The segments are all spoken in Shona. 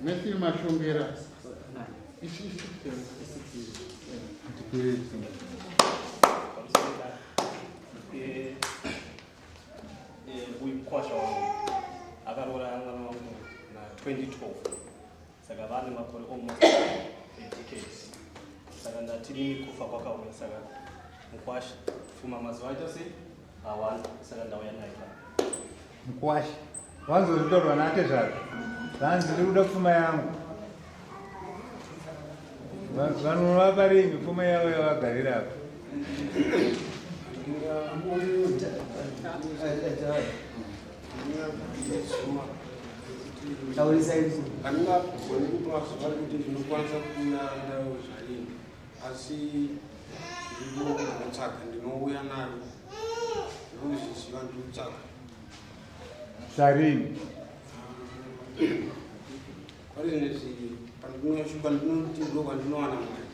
Matthew Mashongera. Kuvakwasha akarora na 2012 saka vane makore almost 8 decades saka ndatiri kufa kwakauya saka mukwasha fuma mazuva aita sei awanda saka ndauya naye mukwasha wazozvitorwa nake zvako zanzi ndiri kuda pfuma yangu vanhu varingi pfuma yavo yavagarira apa handingagoni kupa zvavari kuti ndinokwanisa kuenda zvarini asi ndinotsvaga ndinouya naro ndinozviziva ndikutsvaga zvarini kwarizvinezvi pandinoshuka ndinotirwa kwandinowana mari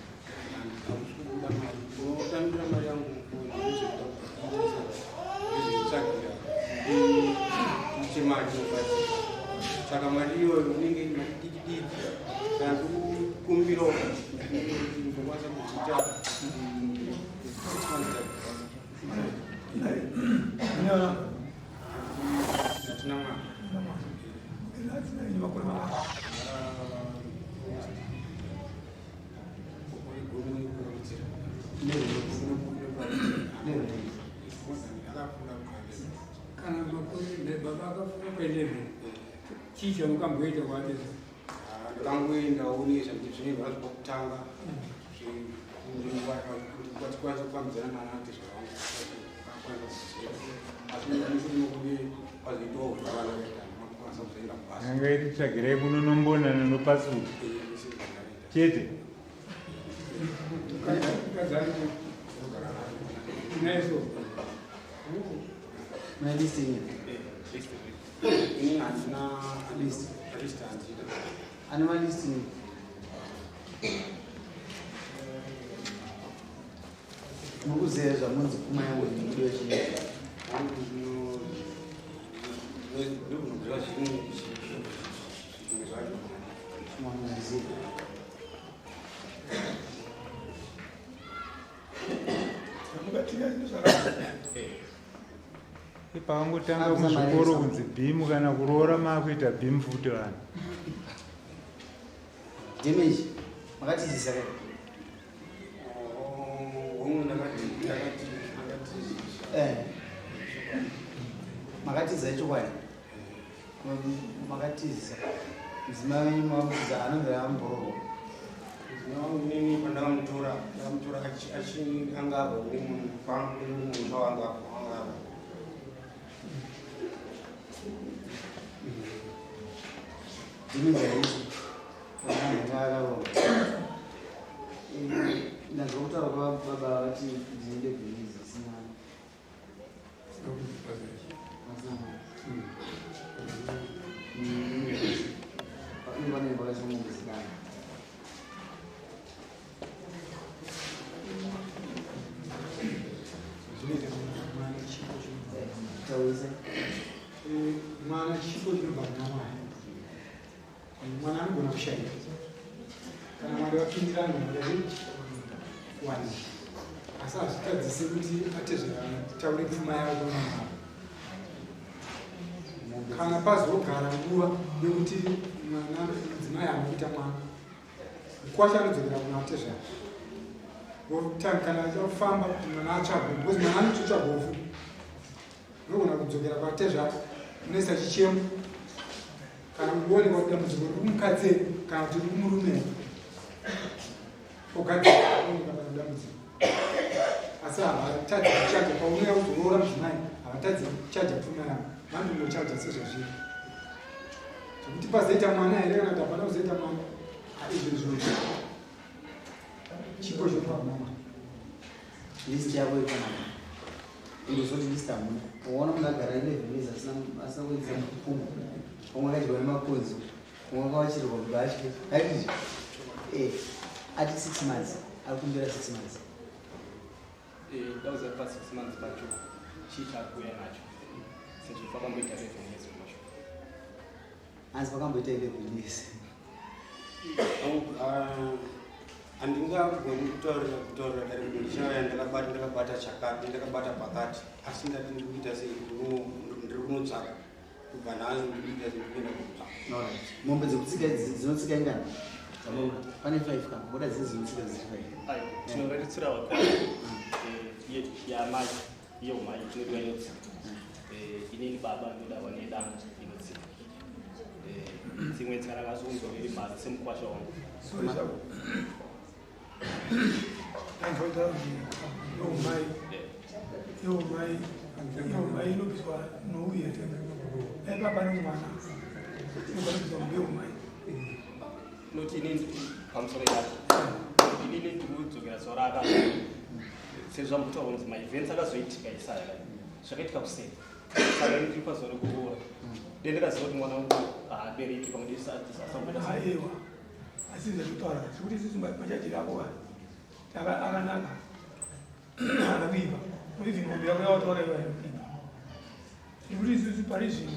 handikausikubuda mari unotambira mari yangu nezveitsvagira chemari saka mari iyoyo unenge diki kana kukumbirawo ndokwanisa kuchiita hatina mari kana baba akafuna kuendezve chii chamukamboita kwatezvo ndakangoendawo nezvakuti zvinhu zvazvo kwakutanga kwatikwanisa kufambidzana naanati zvavangu asi kwazoitawo zvavanaakwanisa kuzoenda kubasa anga ititsvagirei kunonombonana nopasuka chete naiso malisting ini handina list handina animal listing mukuzezva munzi pfuma yangu ndiyo chii ndobvunobva zvinhu zvacho mwamuziva pavangotanga muzvikoro kunzi bhimu kana kuroora maakuita bhimu futi vanhu damage makatizisa kai homwe makatiza chokwadi makatizisa mdzimai mamuza anonge ambororo nini pandakamutora angabva nemunhu wanga ndinongaiti akaronga ndazokutaura kwababa vati ndiende bhirizi sina vanenge vakachomunguzikana taurisa mwana chipo chinobva kuna mwari mwana anogona kushaira kana mwari vapindirana mudai wani asi hazvitadzise kuti atezvataure pfuma yavo kunamwari kana pazogara nguva yekuti mwana mudzimai anoita mwana mukwasha anodzokera kuna atezvara kana achafamba kuti mwana atsvagwe because mwana anototsvagwofu nogona kudzokera kwatezvara unoisa chichemo kana kuonekwa kuti dambudziko riri kumukadzi kana kuti riri kumurume ogadzirika dambudziko asi havatadzi kuchaja paunouya kuzoroora mudzimai havatadzi kuchaja pfuma yavo vanondochaja sezvazviri zvokuti pazoita mwana here kana kuti hapana kuzoita mwana izvo zvino chipo chopaamama listi yavo ipanapa indozoti listi hamuna uona munhu agara 11 years asina kuedza kupfuma umwe akadyiwa nemakodzi umwe akavachirwa kuti asvike aitizvo ati 6 months ari kumbira 6 months dauza pa 6 months pacho chii chakuya nacho since pakamboita 11 years kumasho. Hanzi pakamboita 11 years. Handingagoni kutaura dari kuti ndichauya ndakabata chakati ndakabata pakati asi ndati ndiri kuita sei ndiri kunotsvaka kubva nhasi ndiri kuita sei ndikuenda kutsvaka. Mombe dzekutsika dzinotsika ingani? Pane 5 kana boda dzese dzinotsika dziri 5. Ayo tinongatitsira wakwana yamai iyo mai tinodiwa inotsika inini baba ndoda vane danga inotsika dzimwe dzikanakazunzwa iri mhadzi semukwasha wangu. Mai inobviswa nouya baba nomwana inobviswa ngeumai noti inini pamusoro yacho inini ndikudzokera zuva raka sezvo zvambotaura kunzi maevents akazoitika isaya zvakaitika kuseni saka ndiri pazuva rekuroora ndendakaziva kuti mwana wangu haabereki pamwe ndisasamboita aiwa asi zvekutaura zvekuti isusu machachirako akanaka akaviva kuti ngombe yako yawataura iwa inoviva nekuti isusu pari zvinhu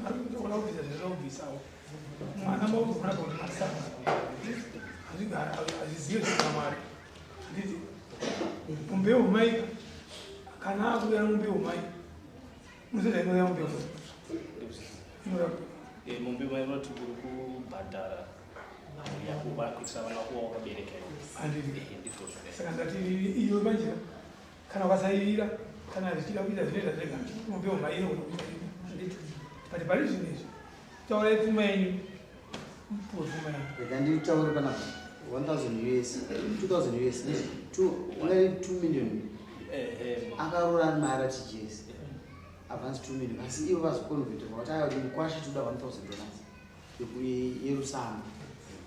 arikutoona kubvisa zvazvaubvisawo mwana mauzona kuti masama hazvizive zvekamwari handiti mumbe womai kana akuya mumbe womai munozozainoya mumbe womai mumbe mai unoti kuri kubhadhara yakuba kuitira vana kuva wakabereka saka ndati iyo manje kana ukasaivira kana zvichida kuita zvinoita zvega mumbe womai inokunokuita but pari zvinhu izvi taurai pfuma yenyu pfuma yenyu rega nditaure panapa 1000 US 2000 US ungati 2 million akaroora ari mari atijesi advance 2 million asi ivo vazokonverterwa kuti aya kuti mukwasha toda $1000 yerusama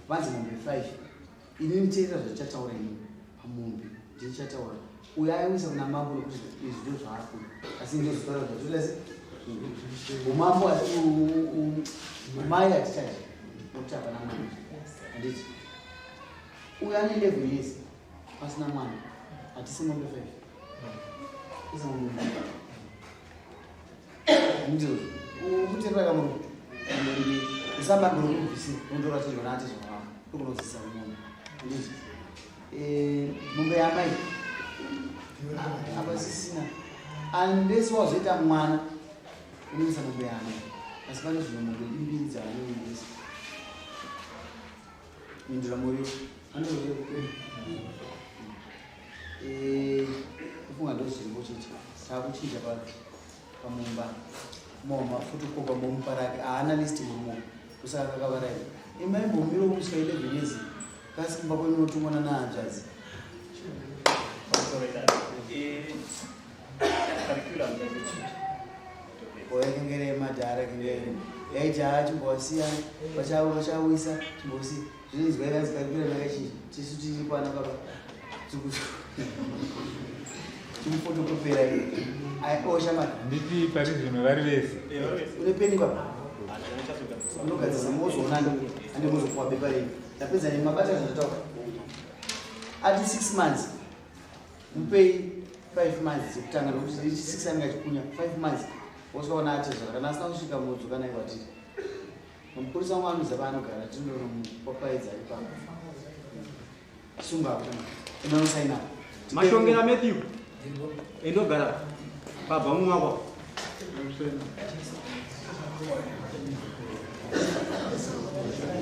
vanzi mombe 5 ini nditeerera zvatichataura ini pamombe ndichataura uyo aiwisa kuna mambo nekuti izvi ndo zvaakuna asi ndozitaura zvatolese umambo umai atichaji nokuti hapana mwana handiti uyo ane 11 years pasina mwana hatisi mombe 5 isa mombe ndizvo ukuteerera kamuri usambandoro kubvisi undoratidza na ati zvava ukunodzisa mombe handiti mombe yamai apasisina unless wazoita mwana unoisa mombe yamai asi pane zvino mombe imbiri dzaanoindisa mindira moyo kufunga ndozvimbo chete taakuchinja pamumba moma futi kopa momupa rake haana listi mumo kusaka kakavarai imaimbomiro kusvika 11 years kasi kumba kwenotumwana nahanzvadzi oyakengere madhara kengere yaiti chimbosiya vachawisa chimbosi zvinonzwa ikanzi karikura nakachii tisu tiri pana baba timufotokopera osha mari nditi pari zvino vari vese une peni baba unogadzisa mozoonani ande mozopuwa bepa renyu tapedza nemabata zvatotaura ati 6 months mupei 5 months dzekutanga nokuti 6 anenge achikunya 5 months osvaona atezvara kana asina kusvika mudzoka nai watiri mupurisa wangu anoziva paanogara tinonomupapaidza ari pano sunga akuna inonosaina mashongera Matthew endogara baba mumwako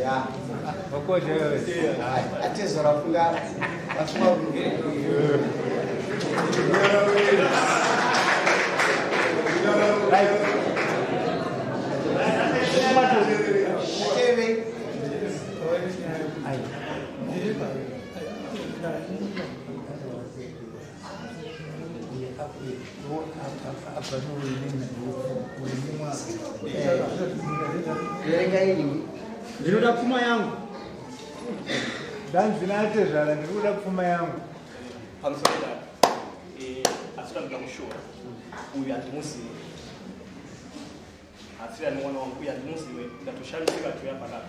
ya wakosha atezvara funga vasuma ndinoda pfuma yangu danzinatezvara ndikuda pfuma yangu pamusoro daro asi ndanoda kushora uyu handimuzive asi ani mwana wangu uyu handimuzive ndatoshamisika tuya panapa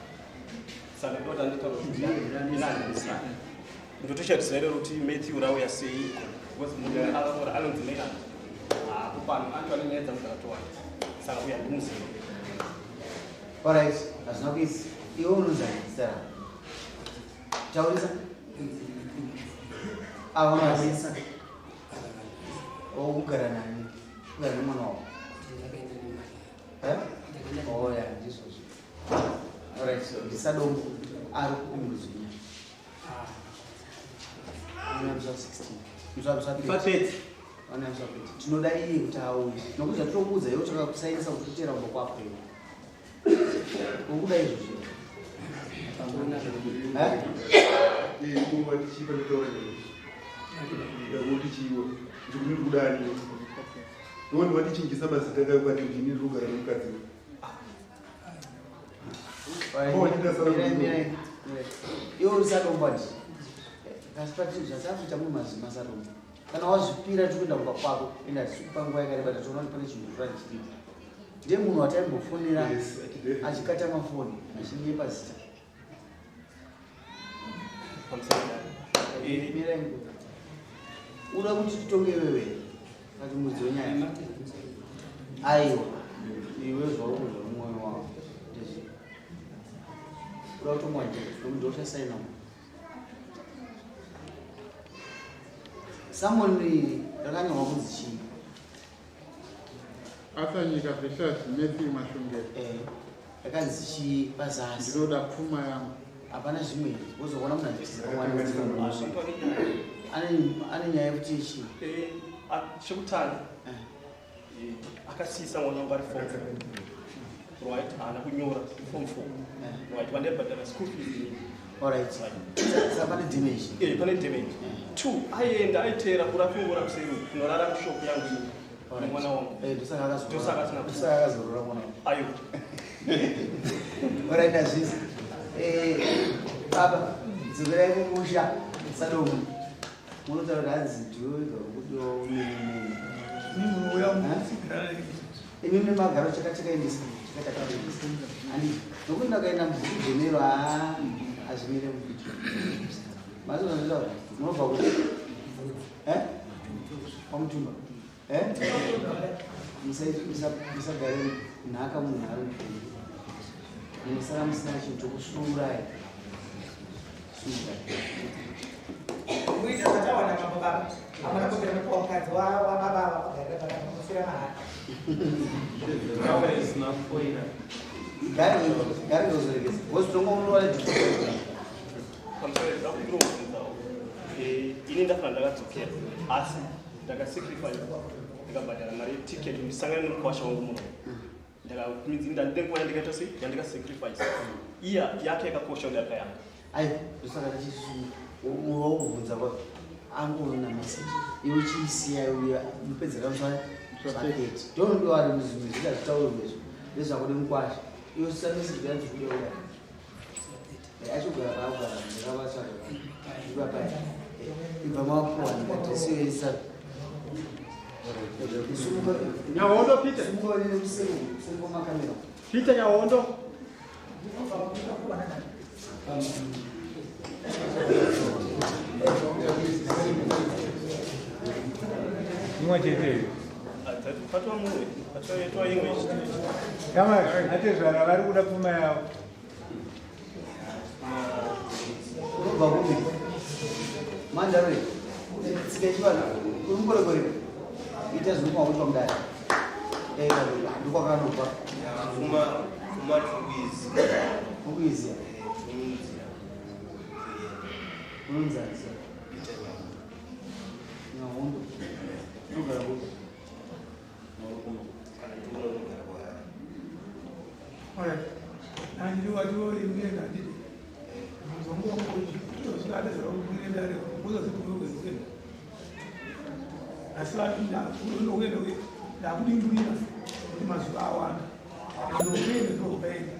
saka ndoda nditaura kuti ina handimuzive ndotosharisira lero kuti Matthew rauya sei because munhu anonzi Melan kupano antu anenyaedza mugara towanda saka uya ndumuziva. Alright, hazvina kuisa. Iwe unonzani zita rako? Taurisa? Ava unozisa? Kugara nani? Kugara nemwana wako? Oh ya, ndizvozvo. Alright, so ndisadombo ari kukumbudzinya. Unoyamisa 16. Tinoda iye kuti auye. Nokuti zvatokuudza iwe takakusainisa kuti utera kumba kwako iwe. Ukuda izvozvo. Kuva tichipa netaura kuti chiwo ndikuni kudani iwo ndichingisa mazita ngayo kwati ndini ndiri kugara nomukadzi iwe urisadombati kasi pati zvasakuita mumwe mazima sadomba kana wazvipira tikuenda kuba kwako enda panguva yakareba tatoona kuti pane chinhu tura chidiki ndiye munhu wataimbofonera achikata mafoni achinyepa zita uda kuti titonge wewe kati mudzi wenyaya aiwa iwe zvauri zvomwoyo wako uda kutomwa nomuti uchasaina samoni rakanyorwa kunzi chii Asanyika Precious Matthew Mashongera. Yakanzi chii pazasi? Ndinoda pfuma yangu. Hapana zvimwe wozoona munhu achidzira mwana ane nyaya yekuti chii chekutanga akasiisa mwana wangu ari form 4 right haana kunyora form 4 right wandebhadhara school fees. Alright, saka pane damage. Pane damage. 2 aienda aiteera kurapingura kuseri kunorara mushopu yangu mwana wangu ndosaka akazorora mwana wangu ayo. Alright, azvizi baba dzokerai kumusha sadomu munotaura kuti hanzi ndiwega kudiwo imimi magaro chakachakaendesa chakachakaendesa ani nokuti ndakaenda mubhuku dzenero azvimire mubicho mazvinazvitaura munobva kuti pamutumba musagare nhaka munhu ari mupenyu musara musina chinhu chokusuurai uita zvatawana mababa amana kupera mupa mukadzi wababa vakamusira mahara gari ngozoregesa wozitongomunowaii ini ndafana ndakadzokera asi ndakasacrifice ndikabhadhara mari yetiketi ndisangane nemukwasha wangu muno ndandengwana ndikaita sei yandikasacrifice iya yake yakakosha kuti akayanga ai ndosaka tichiwakubvunza kwa angoona meseji iwe chiisiya uya mupedzera musapaketi ndondiwa ari muzvimwe zvida zvitauro nezvo nezvakude mukwasha iwe sisameseji yanzikudeura achigara paagara ndakavatsvaga ipapai ibva mapuwa ndikatisiyoisa Nyawondo Peter. Peter Nyawondo. Kama Tezvara vari kuda pfuma yavo. Kubva kumi. Mandare. Sikechwana. Kumborekore. Ita zvimwe kuti mudai. Ndiko kanobva. Pfuma tubizi. Kubizi. Unonzanisa. Nyawondo. Nogara kuti. Alright. And you are doing it again. Aslapinda kulongena we ndakudindurira kuti mazuva awanda ndopenda ndopenda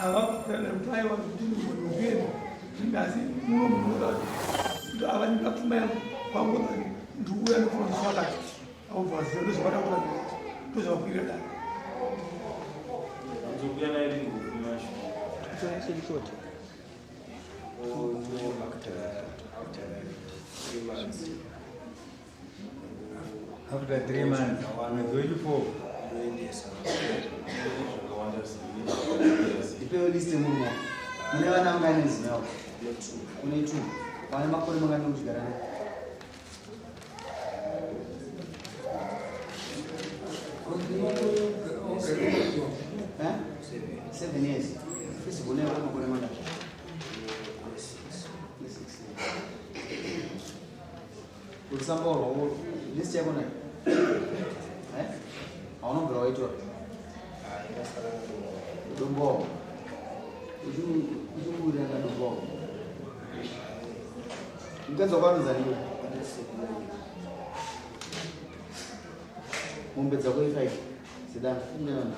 avakutana mutaiwa kuti ndopenda ndasi muno munoda kuti avanika pfuma yangu kwangona ndikuuya nekuronzeswa kati aubvaziva ndozvavada kuva ndozvavakwira dani nzokuya naye ndingokumasho After 3 months, mwezi wechi 4 Ipewe list mumo. Mune vana mangani zinawo? Kune 2. Vane makore mangani kuchigara naye? Eh? 7 years. First kune vana makore mangani? 6. Kusambo list yako nayo? Eh? Hauna mbira waitwa? Dombo. Ujumuri anga dombo. Mkazo kwanza nini? Ngombe za kwa 5. Sidana. Ndio na wana.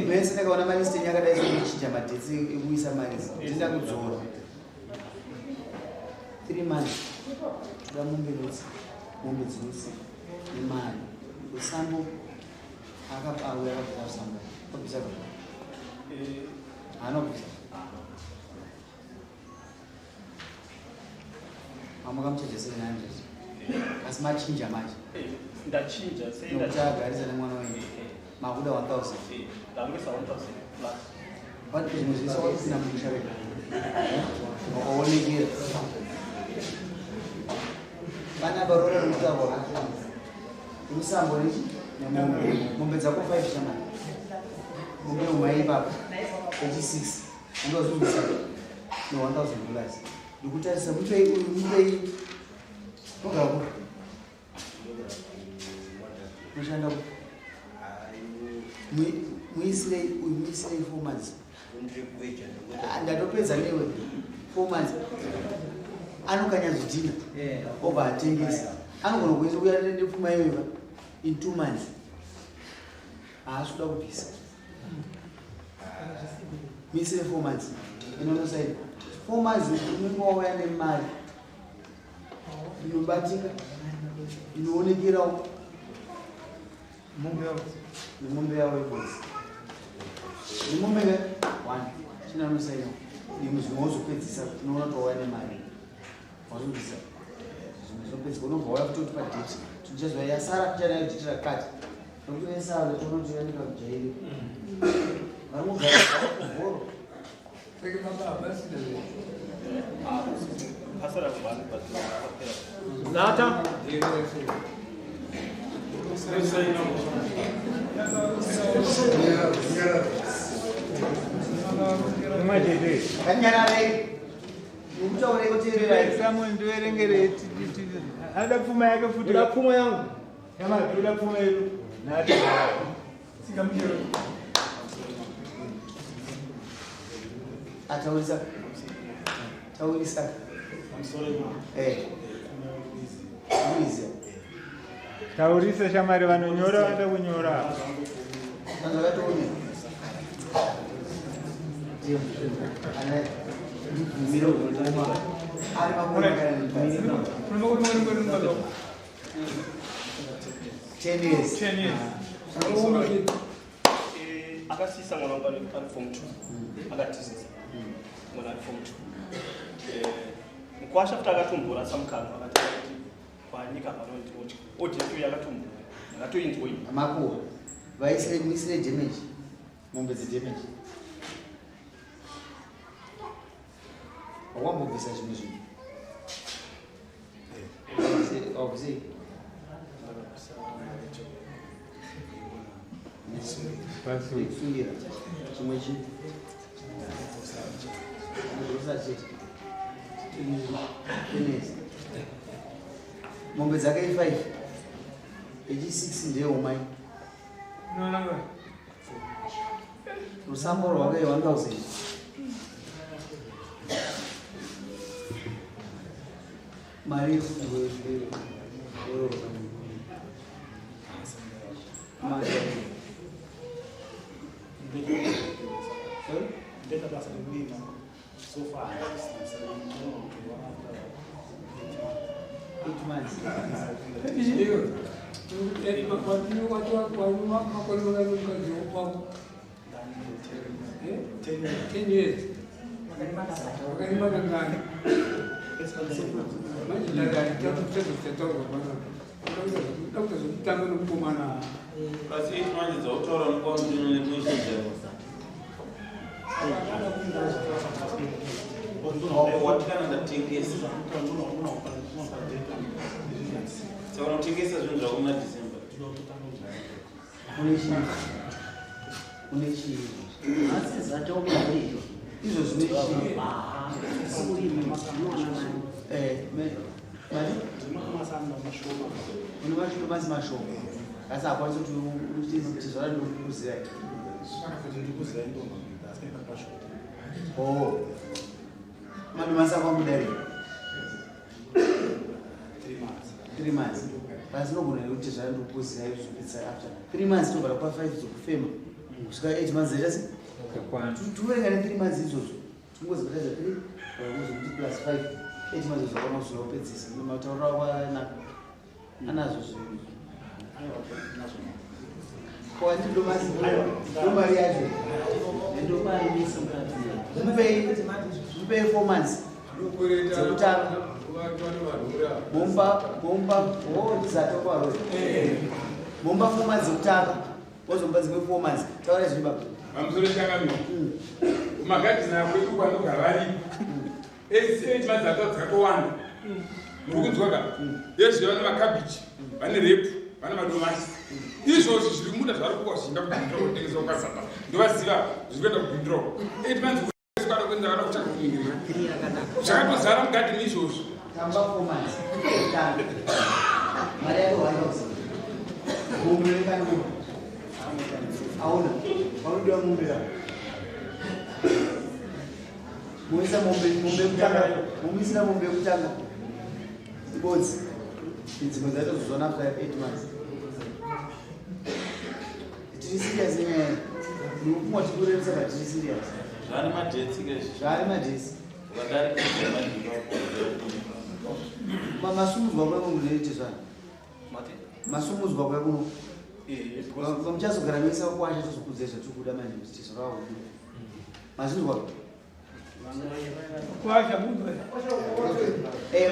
Bese neka wana mali stenya kada hizo chicha matezi ekuisa mali. Tinda kudzora. 3 months. Ngombe lotsi. Ngombe dzinosi. Imali. Usambo akapawe akasambo. Obisa kwa. Anobisa. Amukamcheje 700. Asimachinja manje. Ndachinja sei ndachagariza nemwana wenyu. Makuda 1000. Ndangisa 1000 plus. But kuzunguzisa kwasina mkushaveka. Oonekera. Bana barora mutabo. Musambo nichi? Ngombe dzako 5 chama. Ngombe umaipa 86. Ndozunguzisa. No 1000 plus. Ndikutarisa mutei Kuvakwasha. Mushanda muisile 4 months. Ndatopedza newe 4 months. Anokanya zvidhina. Obva atengesa. Anogona kuisa kuya nepfuma iyoyo in 2 months. Haasikuda kubvisa. Muisile 4 months. Inonosaida 4 months unenge wauya nemari. Inobatika. Inoonekerawo. Mombe yawo ibozi. Mombe 1. Chinonosaida. Nimuzvimozopedzisa unoona kuti wauya nemari. Wazungisa. Zvimozopedzisa unobva wauya kutoti padate. Tuchazwa yasara kuchanayo date rakati. Nokuti yasara tonotoyanika kujairi. Varimugara kuvhoro. Peki baba basi ndio. Hasara kubani patwa. Zata. Imagine. Kanyarare. Umuchaure kutirira Exam ndoerengere ada pfuma yake futi. Ula pfuma yangu. Yama ula pfuma yedu. Na Tezvara. Sikamjiro. Ataulisa. Taulisa. I'm sorry ma. Taulisa. Taurisa shamari vanonyora vanda kunyora. Andakatoone. Ana miro kutoma. Ari makore kana. 10 years. 10 years. Akasisa mwana wangu ali form 2. Akatisisa. Mwana ali form 2. Mkwasha futa akatumbura samkano akati kwanyika panoti ojetu yakatumbura. Akatoinzwa iyi. Makuwa. Vaisire misire damage. Mombe dzi damage. Wambobvisa zvimwe zvinhu. Obviously. Pasu. Kufungira. Chimwe chinhu. Ndosacheti. Tenesi. Mombe dzake 5. Eji 6 ndiye umai. No. Rusambo rwake 1000. Mari So far, 8 months. Oh, mano, mas a vamos der 3 months. Mas não vou nem utilizar do curso aí after 3 months to para 5 to fame. Os caras 8 months já se. Tu vai ganhar 3 months isso. Tu gosta de fazer 3, ou plus 5. 8 months já vamos no petis. No matter what na anazo. Pode do mais do mariagem. Do mariagem. Não pay 4 months. Bomba, oh, desateu com a loja. Bomba 4 months utaka. Hoje um base 4 months. Tawara Zimbabwe. Vamos olhar mimi. Uma gatina kwetu quando gavari. Esse mas atotsa kwanda. Mukunzwaka. Yesu yana makabichi. Vane repu, vane madomasi. Izvozvo zviri muda zvari kuwashinga kudhindro kutengesa ukasapa. Ndovasiva zvikuenda kudhindro. 8 months kwada kuenda kana kuchaka kuningira. Zvakatozara mugadhini izvozvo. Tamba 4 months. Mari yako wanozi. Mumbe kana auna. Warudiwa mumbe ya. Muisa mumbe kutanga. Mumisina mumbe kutanga. Ibodzi. Nzima dzacho zozona after 8 months. Tiri serious ine. Ndikufuma tikureresa but tiri serious. Zvani majetsikezvi. Zvani majetsi. Vakari kuita madhino. Masumudzwa kwako munoite zvani? Mate. Masumudzwa kwako. Muchazogara mesa kwacho tozokudza zvatikuda manje kuti tizorava kudu. Mazvinzwa.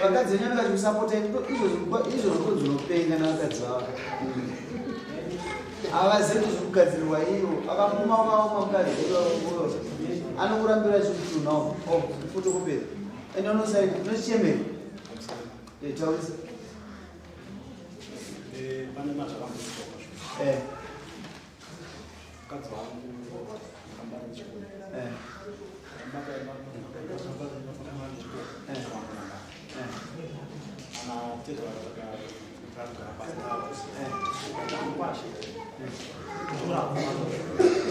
Vakadzi venyana vachikusapota izvo ndozvinopenga navakadzi vavo. Havazivi zvikugadzirirwa iyo akapuma ukaoma mukadzi anokurambira chikutu nawo fotokopera ende unosaini unochichemera taurisa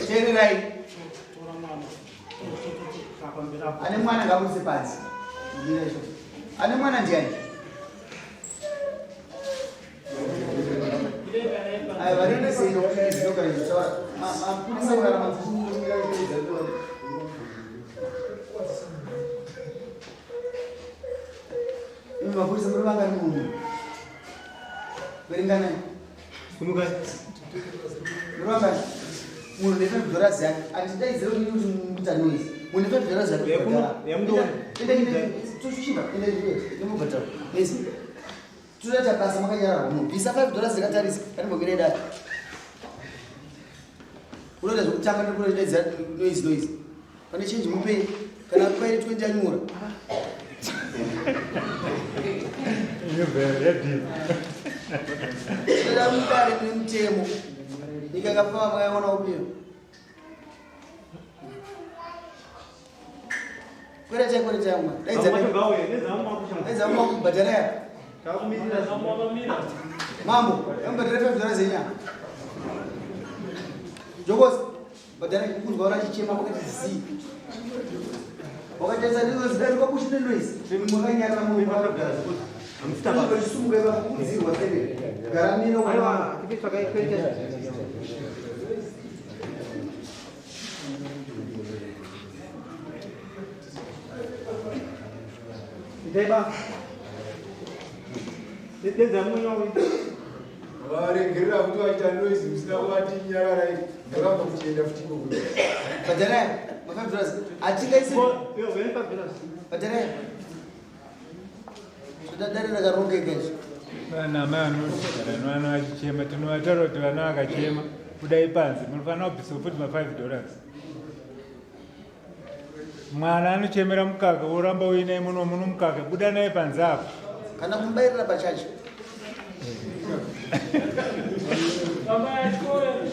Tererai. Ane mwana ngabuse pansi. Ane mwana ndiani? Ai varende sino zinoka zitawa. Makulisa kana mafungira kuza to. Ini makulisa muri vanga ni munhu. Veringana. Kumuka. Muramba. Munhu ndefedhora zake andidaidzira kuti muta noise munhu ndefedhora zake ende toshiba ende ndimubhatara yes tudata basa makanyara munhu bisa $5 zakatarisa kana mbongere data unoda zvokutanga ndikunoidaidzira noise pane change mupei kana kwairi 20 anyura Eda mutare nemutemo nikakafama mwaiona upio kwere chamwa daiza mwa kubhadhara mambo yambhadhara $5 zenyama jokosi bhadhara kuzwa ora chichema wakati zii wakati zanizo zidari kwa kushine noise mwakanyara mwe amfuta sumuka iba kuzirwa sebe garamino kwa kitu kaikaita Deba. Deza munyo we. Wale ngira mtu aita noise msina wati nyara rai. Ngaba kuchenda futiko kuti. Badara, $5 atika isi. Yo, $5. Badara. Todadarira karongeka izvo. Vana vanogara vana vachichema tinovatara kuti vana vakachema kudai panze munofanira kubvisa futi $5. Mwana anochemera mukaka woramba uinai muno mukaka buda naye panze apo. Kana kumubairira pachacho.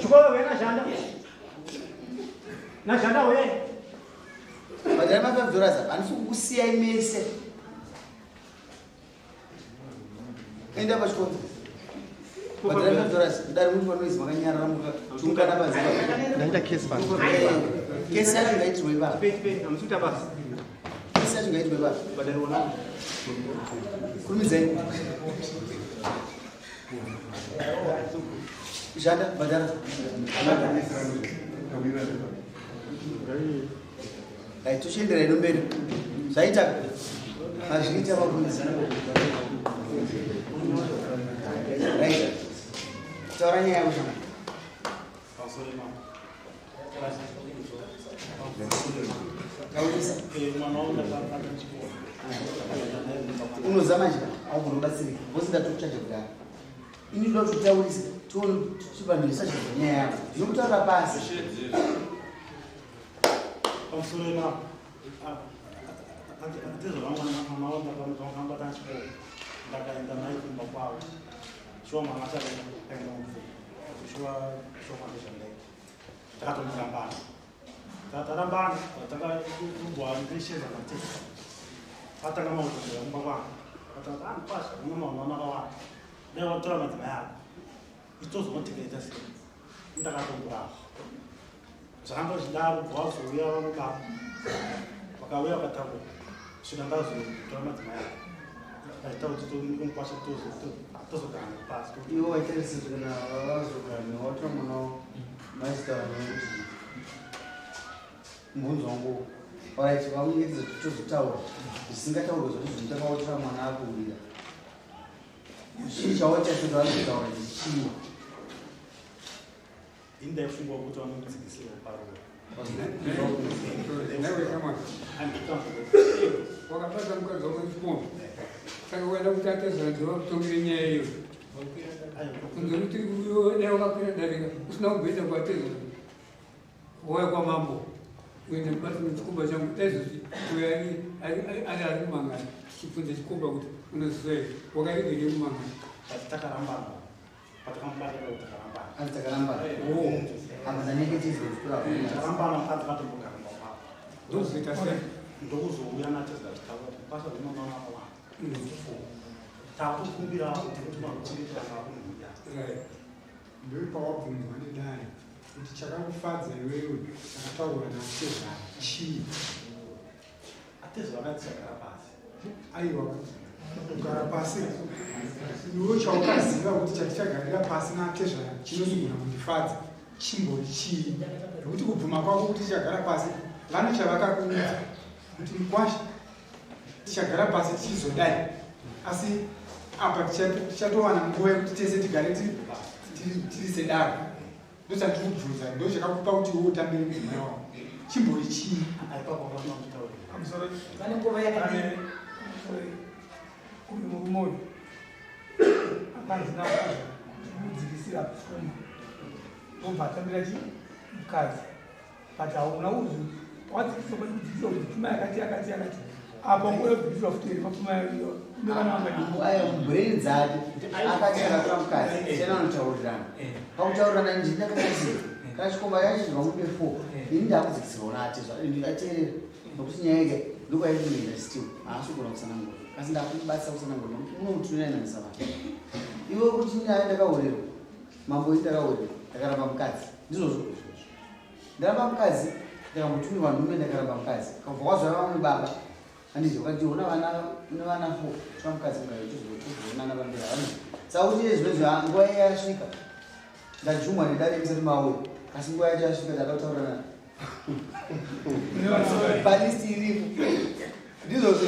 Chikolo wena shanda. Na shanda we. Badala $5 anisi kukusiya imese. Enda pachikolo. Badala $5 ndari muntu wanoizi makanyarara mukatunga panze. Ndaita case basi. Kesi yacho ngaitwe baba. Amusuta basi. Kesi yacho ngaitwe baba. Badala wona. Kurumizeni. Shanda badala. Hai tushendera ino mberi. Zvaita azviita vakuisa. Right. Taura nyaya yakushanda. Unozama njira aukunobatsirika vosida tokuchacha kudaro ini ndoda kuti taurisa tione chivanhisa chezvanyaya yavo zvinokutaura pasi pamusoro tezvavamwanaamaondaambata chikoro ndakaenda nai kumba kwavo shuwa mwana achakaenda mubvei shuwa mwana zvandai takatomurambana tatarambana takaumbwa ndisheza matesa atanga mautondera kumba kwangu atanga anipasha une mwana akawanda dai watora madzimai ako itozomoteketa sei ndakatomburaha zvakanga zvidaro bvawazouya vanobaba vakauya vakatakura svika ndazotora madzimai ako aita kuti tomukwasha tozogara pasi iwo waiteresezvekana vavazogara watora mwana maista vanoti mubvunzo wangu alright vamunyekeza kuti tozotaura zvisingataurwa zvoti zvindakaotera mwana akuwira chii chawachachoto vanozotaura ndichii indaifungwa kuti vanomudzikisira parova wakapata mukadzi wamachipombo saka waenda kuti atezvanziva kutongere nyaya iyo kunze kuti dai wakakwira darika usina kugoenda kwatezva wauya kwamambo uende basi nechikuba changu daizvoti uyani ari mumangani chibvunze chikuba kuti unozivai wakarigere mumangani takarambana patakamubarira kuti takarambana takarambana takatombogara mumba ndozoita sei ndokuzouya natezva tikapasa zvinonana wanda takukumbira kuti makuchiritaakuya ndopawabvunzwa nedare kuti chakakufadza iwewe takataura natezvara chii atezva vakatichagara pasi aiwa kugara pasi iwo chaukaziva kuti chatichagarira pasi natezvara chinozogona kundifadza chimbori chii nokuti kubvuma kwako kuti tichagara pasi vane chavakakuudza kuti mukwasha tichagara pasi tichizodai asi apa tichatowana nguva yekuti tese tigare tiri sedaro ndosati kubvunza ndo chakakupa kuti wo utambire mudzimai wako chimbori chii pane nguva yakadini uyu murumoyo akanzi namudzikisira pfuma obva atambira chi mukadzi but hauna uzvi wadzikisa kudzikisa kuti pfuma yakati apa nguva yodzikisira futi iri mapfuma iyo nevana mbrain dzake akacharatora mukadzi chena anotaurirana pakutaurirana ndinakanaziva kana chikomba yacho zvivamube 4 ini ndakudzikisirwa natezva ateerera nokuti nyaya yake ndokwainoenda still haasi kugona kusanangura asi ndakubatisa kusanangura nokuti unomutunainanisa vanhu iwe kuti nyaya ndakaorerwa mambo ndakaorerwa ndakaramba mukadzi ndizvozvo ndaramba mukadzi ndakamutumirwa nhume ndakaramba mukadzi kabva kwazvava vamwe baba andizvokati una vana 4 twa mukadzi mugaitozoonana vambira vano saka kuti zvinozva nguva yasvika ndajumwa nedare musati mauya asi nguva yacho yasvika ndakataurana palisti iripo ndizvozvo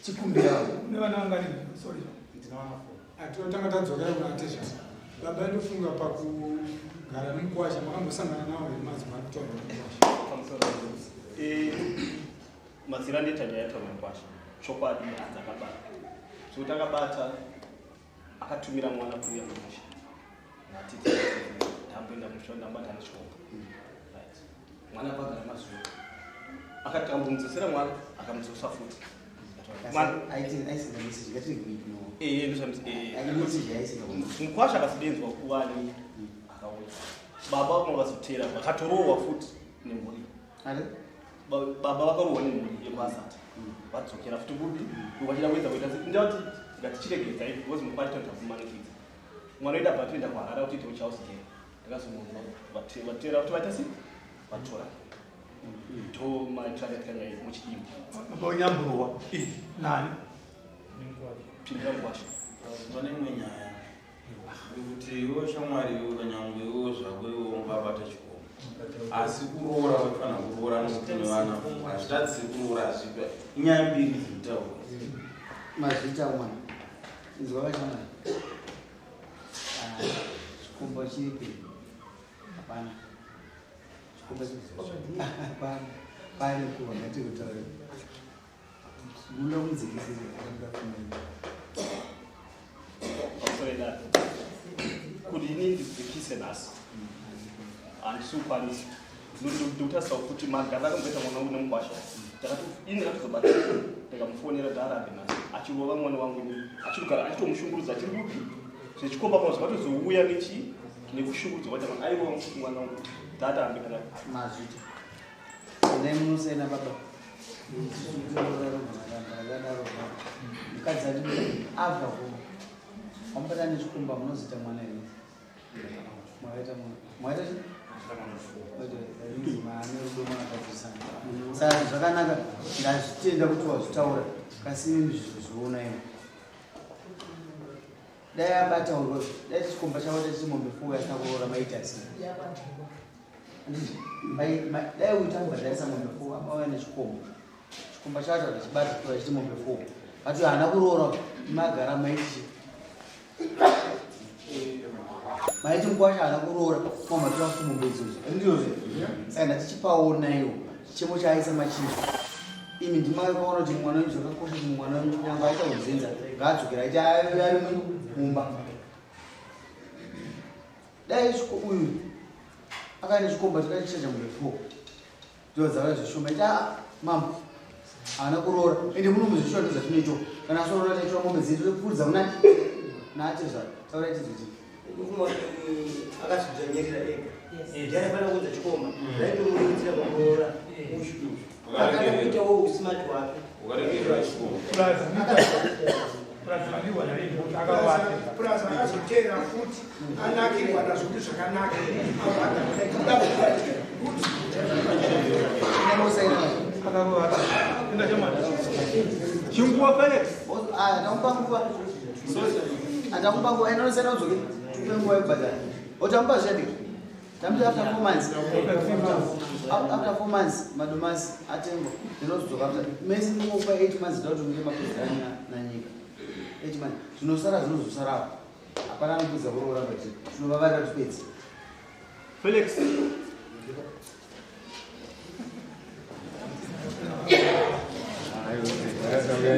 chikumbiravo nevana vangani sorry atinotanga tadzokera kunatezva baba ndofunga pakugara nemukwasha makambosangana nawo nemadzimai kutaura mazira ndeta nyaya yataura mukwasha chokwadi dzakabata so takabata akatumira mwana kuuya kumusha natiti ndamboenda musha ndambata nechikopa right mwana pagara mazuva akati ambomudzosera mwana akamudzosa futi mukwasha akasidenzwa kuwani akauya baba vakazotera vakatorohwa futi nemhuri baba vakarohwa nemhuri yekwasati vadzokera futi kuti vachida kuedza kuita ndati ngatichiregedza ivi because mukwasha takumanikidza mwana oida batoenda kwaharara kuti ite uchausitera ndakazomuzwa vatera kuti vaita sei vatora to maitrakatanya muchidimo bonyamburuwa nani pinda mukwasha pane imwe nyaya kuti iwo shamwari ukanyangwewo zvakwewo ungabata chikomo asi kuroora vafanira kuroora nokuti nevana hazvitadzisi kuroora hazvipa inyaya mbiri dzinotaurwa mazvita mwana inzwa vachamwana chikombo chiripi hapana pane kuva ngatikutaura muda mudzikisira kuti ini ndidzikise nhasi handisukwanisi ndikutasira kuti magara akamboita mwana wangu nemukwasha takati ini ndakatizobata ndikamufonera dhaarabe nhasi achirova mwana wangu achirigara achitomushungurudza achiri kupi zvechikomba pano zvakatozouya nekushungurudza kuti aiwa mwana wangu tata ambe kana mazvita ndaimunosena baba mukadzi ati abva ko wambata nechikomba munozita mwana ine mwaita saka zvakanaka ndazvitenda kuti wazvitaura kasi ndizvozviona ino dai abataurwa dai chikomba chavaita chimombe fuwo yakaroora maita sei dai uitambadharisa mombe fuwo amauya nechikomba chikomba chacho achibata kutora chiti mombe fuwo ati hana kuroora magara maiti maiti mukwasha hana kuroora mamatora kuti mombe idzodzo ndiyozve saka ndatichipaona iwo chichemo chaaisa machinja imi ndimakaona kuti mwana wenyu zvakakosha kuti mwana wenyu nyanga aita udzinza ngaadzokera aiti ari mumba dai uyu akaine chikomba takachichacha mumbefuwo ndozava zvishoma ita mambo haana kuroora ende munomuzvishondedza tunecho kana asoroora taitora mombe dzedu topfuudza unani naatezva taura tizoti akazvidzanyerera ega ndaifanira kuudza chikomba ndaitomurudzira pakuroora akatoitawo usimati wake plus akazotera futi anakirwa nazvokuti zvakanaka chinguva felix atakupa nguva inonosena udzoke tupe nguva yekubhadhara otamupa zvadii tamuti after 4 months after 4 months madomasi atengwa ndinozodzoka mesi ndinokupa 8 months ndautumire mabhadhara nanyika 8 months zvinosara zvinozosarawo hapana anokudza kuroora bati zvinovavarira tupedzi felix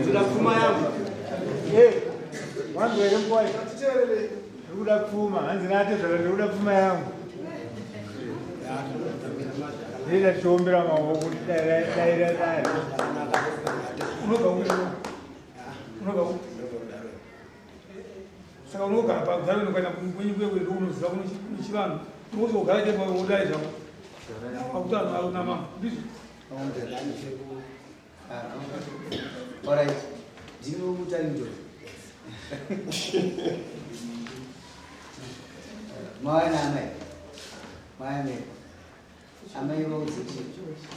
nzira pfuma yangu wangu here mboy ndikuda pfuma hanzi natezvaka ndikuda pfuma yangu ndida tichiombera maoko kuti daira dai unobva saka unogara pagara unokaenda kwenyikwewedu unoziva kunochivanhu unozogara tepaodai zvako pakutano auna mama ndizvo alright ndinokutani ndo mawana amai amai vaudziti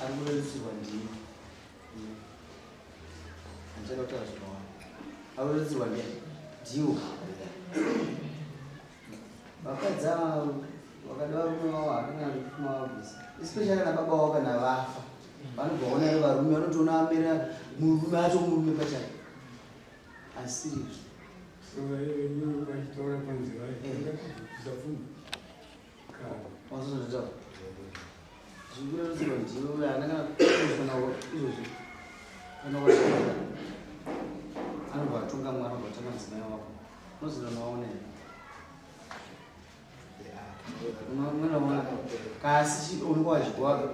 ari kurerusirwa ndini handichada kutaura zvakawanda ari kurerusirwa ndiwo vakadzi vakada varume vavo hakana kufuma vabvisa especially kana baba vavo kana vafa vanobva vaona varume vanotoona amera murume acho murume pachake asirius wazozotaura zvikurerusirwa ndiwo anakana izvozvi anobva atonga mwana Unoziona unoona kasi uri kwazvigwaga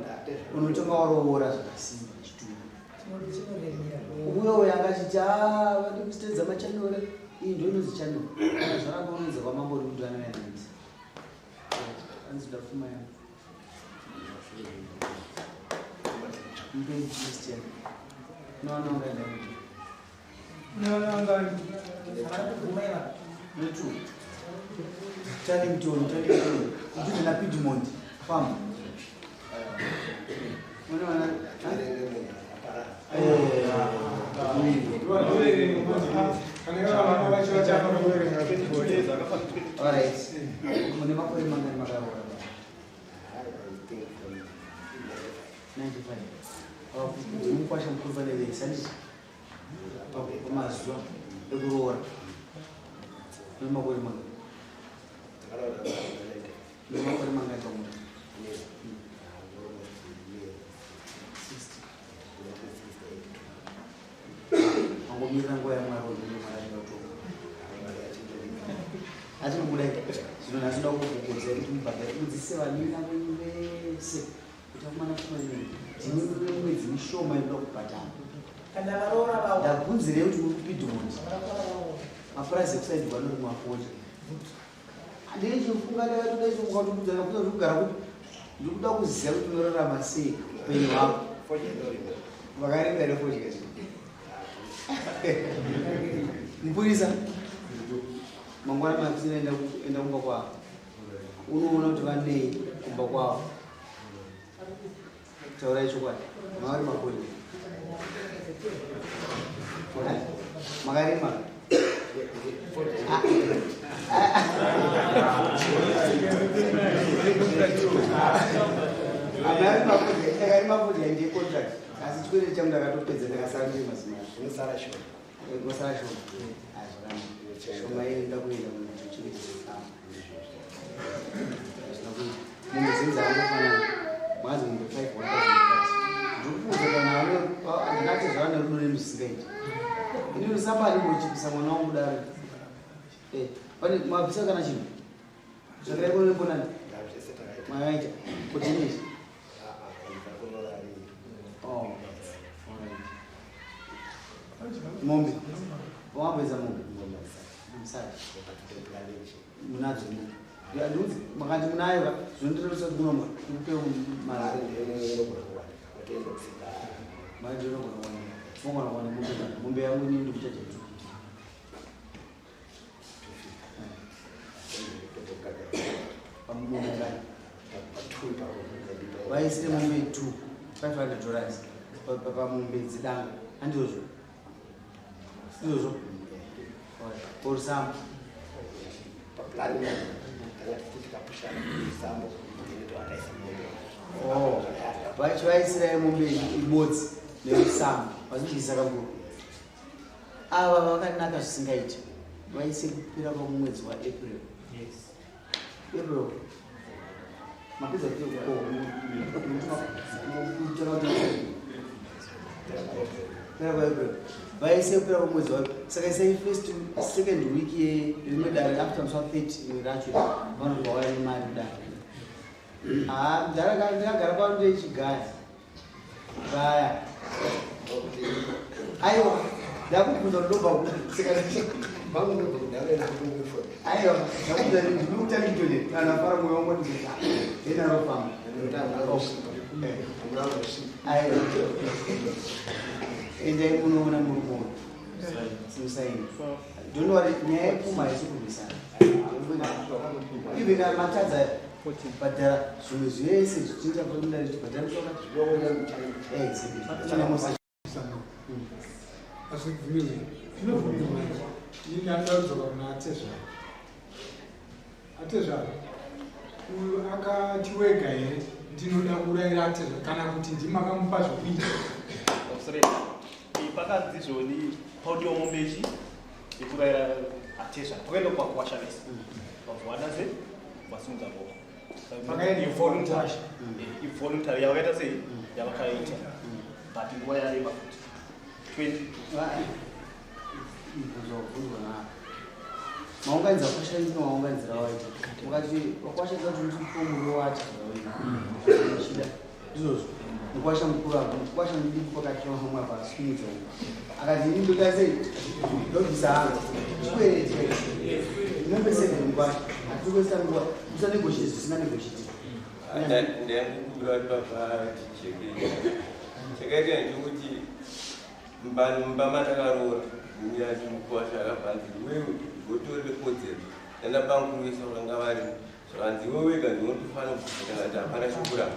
unotonga waroora zvakasimba chituru uyo yangachiti vadi kusitedza machanore iyi ndo inozi chanore zvakanga unonzi kwamambo uri kuti ananaisa anzoda pfuma yangu mpei christian noana ungadai netu Tellington, kuti na Piedmont farm. Kuvakwasha mukuru vale sandisi. Kumazuva ekuroora. Nemakore manga. Nemakore manga kamuta. Angomira nguva yaMwari nemaranga kutoka. Asi kudai zvino nasinoda kukugodza kuti mubhadhari udzise vanina vese kuti akumana kumanini dzine mwedzi mishoma inoda kubhadhara. Ndabvunzirei kuti muri kuPiedmont mapurazi ekusaidi vanori mafodya handiri chifunga ndakatoda chikudzana kuda kugara kuti ndiri kuda kuziva kuti unorarama sei upenyu hwako vakarenga refodya mupurisa mangwana mapisina enda kumba kwavo unoona kuti vanei kumba kwavo taurai chokwadi mavari mafodya makarima akarima fodya ndiye contract asi chikwere changu ndakatopedza ndakasara ndiri mazimai gosara shoma yenda kuenda muchichirikisana munhu dzinzangofanana mwazi munhu 5 ndikuudza kana ndinati zvava nerudo nemusingaiti inini sambari ngochipisa mwana wangu dare pane mabvisa kana chinhu zvakaraikoneponani mwayaita kuti nezi mombe wamboedza mombe musai munadzo ndudzi makati munayo zvondirerusa kuti munopeu marari mombe yangu inini ndikuchacha tu pamombe ngani vaisire mombe 2 $500 pamombe dzidanga handizvozvo izvozvo orisamba vachivaisirai mombe imodzi nemusamba vazvizisa kakuru ava vakanaka zvisingaiti vaise kupira pamwedzi waApril mapedza vaise kupira pamwedzi wa saka isai first second week yemedare after mswa 30 racho vanobva vaya nemari kudare ndakagara pano ndechigaya vaya aiwa ndakubvunza ndobva aiwa ndakubvunza ndikutalitone kana fara mwoyo wangu ndika enarofamba aiwa endai munoona muri kuona simusaini ndonowari nyaya yepfuma yesikurwisana ivena matadza bhadhara zvimwe zvese zvichiita pamunda richibhadhara azvibvumirwe zvinobvumirwa ini andadzoka kuna Tezvara uyu akatiwega here ndinoda kurayira Tezvara kana kuti ndimakamupa zvokuita pakanzi zvoni paudio mombechi yekurayira Tezvara pakaenda kuvakwasha vese vavanase vasimudza boko ivoluntary yavakaita sei yavakaita but nguva yareba futi 20 maunganidza kwasha ndino maunganidza waita mukati kwasha kuti muchipomulo wati chida izvozvo mukwasha mukuru apo mukwasha ndiki pakati pamwe pasumidza akati ini ndoda sei ndobvisa hangu chikwerete number 7 mukwasha atikwesa nguva usa negotiate zvisina negotiate ndakukura papa chakaita ndekuti mbama takaroora nyati mukwasha akapanzi wewe gotorere kodzero tanda banguruisa vakanga vari zvanzi wewega ndinotofana kuzvikana kuti hapana shokurama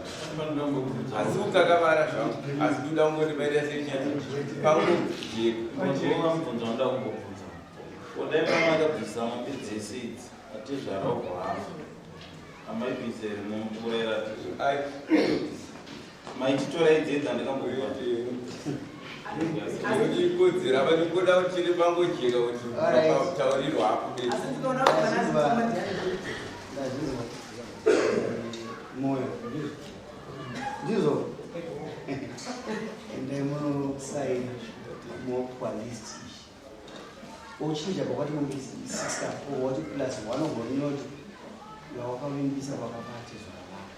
asi ukakavara zvangu asi toda kungoti paita senyaya pangu jekavamubvunza ndoda kumbobvunza odai mamakabvisa mombe dzese idzi atizvarauhwava amaibvisa iri mumvura maititora idzedza ndikambobvunza ndikodzera apa ndikoda kuti tiri pangojeka kuti taurirwa apo moyo ndizvo endai munosaina mokwalist uchinja pakwati mumbisi 6 wati plus 1 ogorinoti yawakavimbisa kwakapati zvakanaka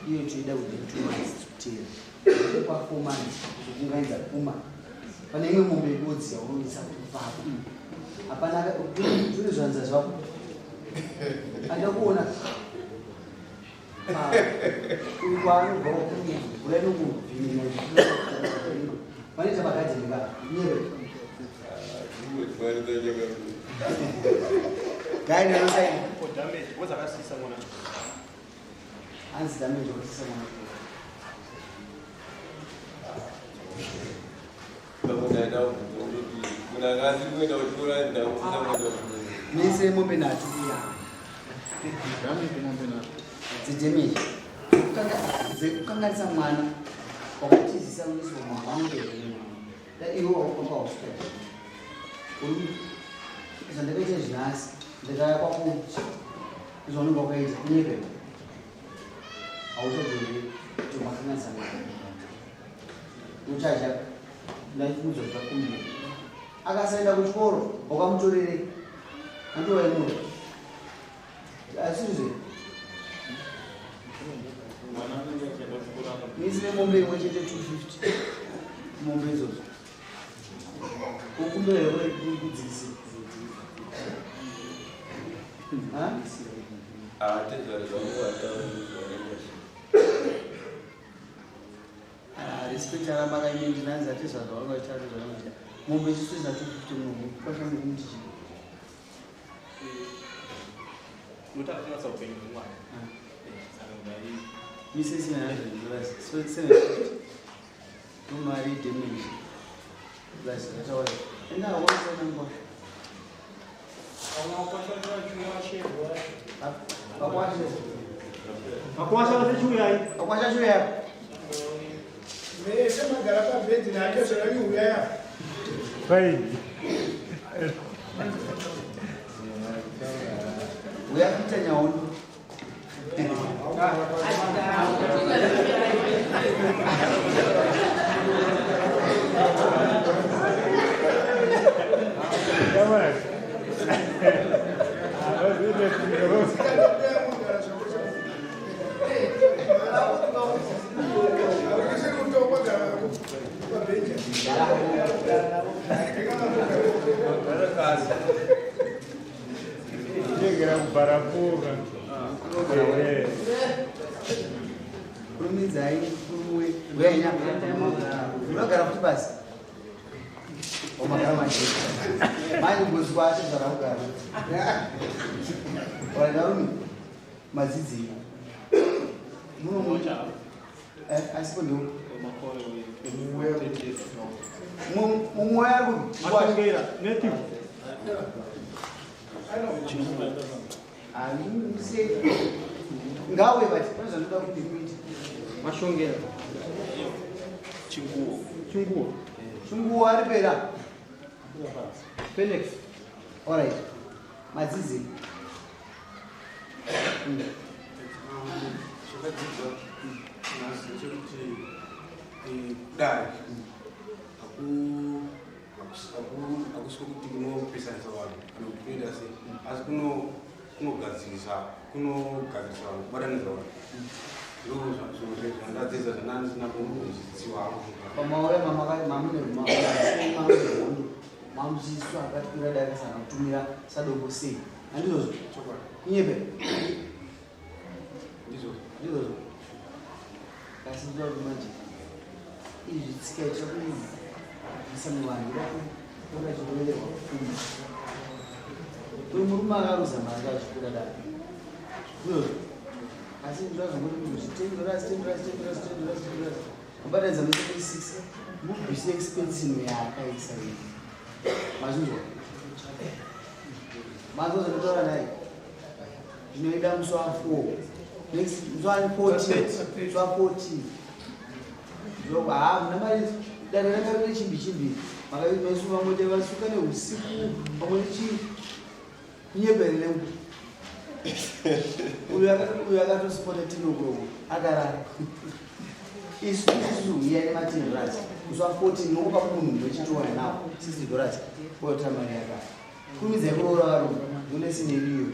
iyo toida kuti 2 months kutera kwa 4 months kukungaidza kuma pane imwe mombe ibodzi yaunobisa kuti papo hapana tune zvanza zvako andakuona kwanobva ulainokuvhimina vanoita vakadhinika nyewe gainanosai hanzi damage wakasisa mwana mese mombe nhatu dzidamage dzekukanganisa mwana wakatizisa uniswa mwavange iwo waukambahospa zvandakaita zvinhasi ndakaya kwakuti izvanonga wakaita kunyika hauchadzori kuti makanganisa mwana uchacha laifudzo zvakakumbira akasaenda kuchikoro wakamutorerei andowaimura asizve misine mombe imwe chete 250 mombe idzodzo ukumbira here kudzisi respect arambaka ine ndinanzi atizva zvavakaita zvavakaita mombe chisisa 250 mombe kwashangu kumuti chii misesi nomari damage plus ataura endawasanangwa akwasha chuyayi mese magara pabhedhi nake zvakanyuuyaya faini uyakuita nyaondo barapuga kurumidzai kuruwe unogara kuti basi omagara majeka manje ngozwa chezvarakugara wanarume madzidzi asipo ndo mumwe Mashongera, native. ngawe bati panozvanoda kuti kuita Mashongera. Chinguo. Chinguo. Chinguo ari pera. Felix. All right. Madzizi. Dai. Aku suka kuti mau pisah sama. Kalau kita sih kunogadzirisa kubatanidza ndadzidza zvanandisina kuzidziwa pamauya mamune mamuchiswa akatipira darisana kutumira sadoko sei andizozvo kunyepe ndizozvo kasi ndida kuti manje izvi tsikaita kuisa muvanhu ida kuchitovererwa kufunda uyu murume akaruza mari kazvikura dai ndizozvo asi ndazvongoti munhu zvitenderasi mubatadza mese 6 mubvise expensive yaakaisa iyi mazvinzwa mazozvinotaura naye zvinoida musi wa4 muswani 14 muna mari dana rakarire chimbi makamesu vamwe vasuka neusiku vamwe kunyeberere uyu akatosipota tinokoko akarara isu iya nematinras musi wa14 nokupa munhu wechitowana nawo $60 otora mari yakara kurumidzai kuroora varume munesineriyo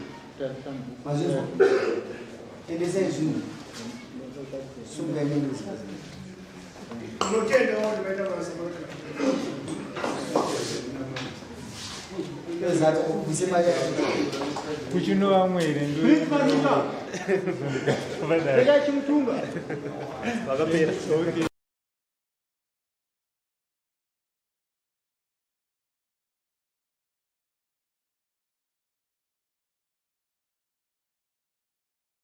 mazvinzwa endesai zvinhu sungai menuzi kuchinova mwere ndochimutuma vakapera